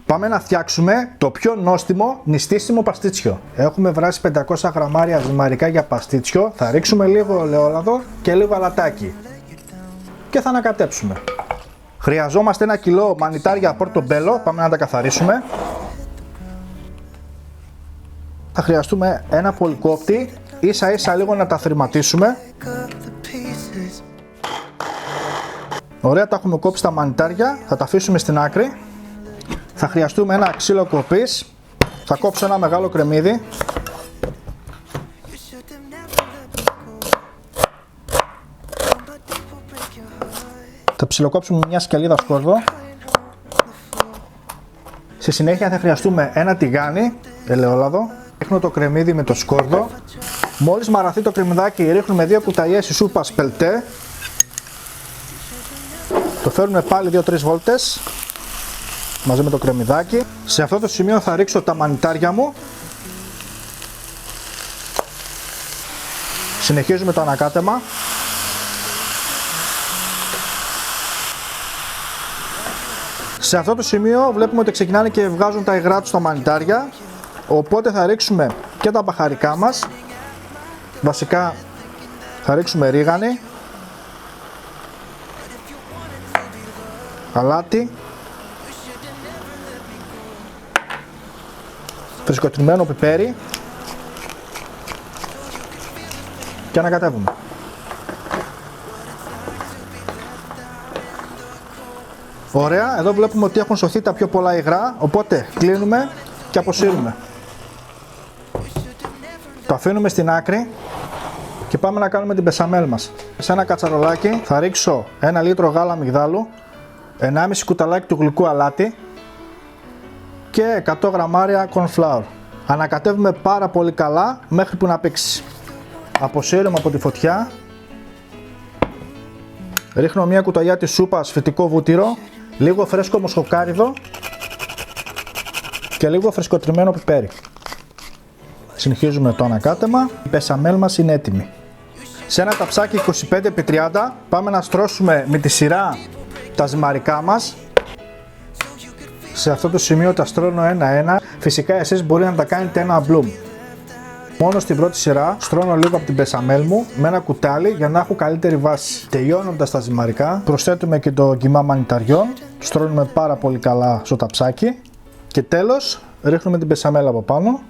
Πάμε να φτιάξουμε το πιο νόστιμο νηστίσιμο παστίτσιο. Έχουμε βράσει 500 γραμμάρια ζυμαρικά για παστίτσιο. Θα ρίξουμε λίγο ελαιόλαδο και λίγο αλατάκι. Και θα ανακατέψουμε. Χρειαζόμαστε 1 κιλό μανιτάρια πορτομπέλο. Πάμε να τα καθαρίσουμε. Θα χρειαστούμε ένα πολυκόπτη. Ίσα ίσα λίγο να τα θρηματίσουμε. Ωραία, τα έχουμε κόψει τα μανιτάρια. Θα τα αφήσουμε στην άκρη. Θα χρειαστούμε ένα ξύλο κοπής. Θα κόψω ένα μεγάλο κρεμμύδι. Θα ψιλοκόψουμε μια σκελίδα σκόρδο. Στη συνέχεια θα χρειαστούμε ένα τηγάνι ελαιόλαδο. Ρίχνω το κρεμμύδι με το σκόρδο. Μόλις μαραθεί το κρεμμυδάκι, ρίχνουμε 2 κουταλιές σούπας πελτέ. Το φέρνουμε πάλι 2-3 βόλτες μαζί με το κρεμμυδάκι. Σε αυτό το σημείο θα ρίξω τα μανιτάρια μου. Συνεχίζουμε το ανακάτεμα. Σε αυτό το σημείο βλέπουμε ότι ξεκινάνε και βγάζουν τα υγρά τους τα μανιτάρια. Οπότε θα ρίξουμε και τα μπαχαρικά μας. Βασικά θα ρίξουμε ρίγανη, αλάτι, φρεσκοτριμμένο πιπέρι και ανακατεύουμε. Ωραία, εδώ βλέπουμε ότι έχουν σωθεί τα πιο πολλά υγρά, οπότε κλείνουμε και αποσύρουμε. Το αφήνουμε στην άκρη και πάμε να κάνουμε την μπεσαμέλ μας. Σε ένα κατσαρολάκι θα ρίξω 1 λίτρο γάλα αμυγδάλου, 1,5 κουταλάκι του γλυκού αλάτι και 100 γραμμάρια corn flour. Ανακατεύουμε πάρα πολύ καλά μέχρι που να πήξει. Αποσύρουμε από τη φωτιά. Ρίχνω μια κουταλιά της σούπας φυτικό βούτυρο, λίγο φρέσκο μοσχοκάριδο και λίγο φρεσκοτριμμένο πιπέρι. Συνεχίζουμε το ανακάτεμα. Η μπεσαμέλ μας είναι έτοιμη. Σε ένα ταψάκι 25x30 πάμε να στρώσουμε με τη σειρά τα ζυμαρικά μας. Σε αυτό το σημείο τα στρώνω ένα-ένα. Φυσικά εσείς μπορεί να τα κάνετε ένα μπλουμ. Μόνο στην πρώτη σειρά στρώνω λίγο από την μπεσαμέλ μου με ένα κουτάλι για να έχω καλύτερη βάση. Τελειώνοντας τα ζυμαρικά προσθέτουμε και το κιμά μανιταριών. Στρώνουμε πάρα πολύ καλά στο ταψάκι. Και τέλος ρίχνουμε την μπεσαμέλ από πάνω.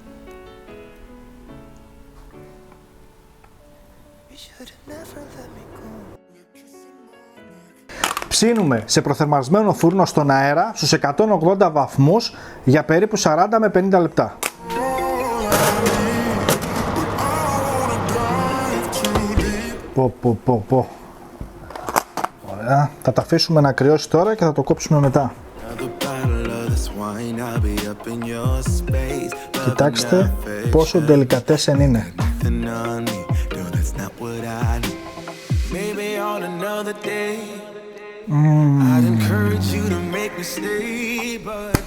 Ψήνουμε σε προθερμασμένο φούρνο στον αέρα στους 180 βαθμούς για περίπου 40 με 50 λεπτά. Πω. Ωραία. Θα τα αφήσουμε να κρυώσει τώρα και θα το κόψουμε μετά. Κοιτάξτε πόσο ντελικατέσεν είναι. I'd encourage you to make me stay, but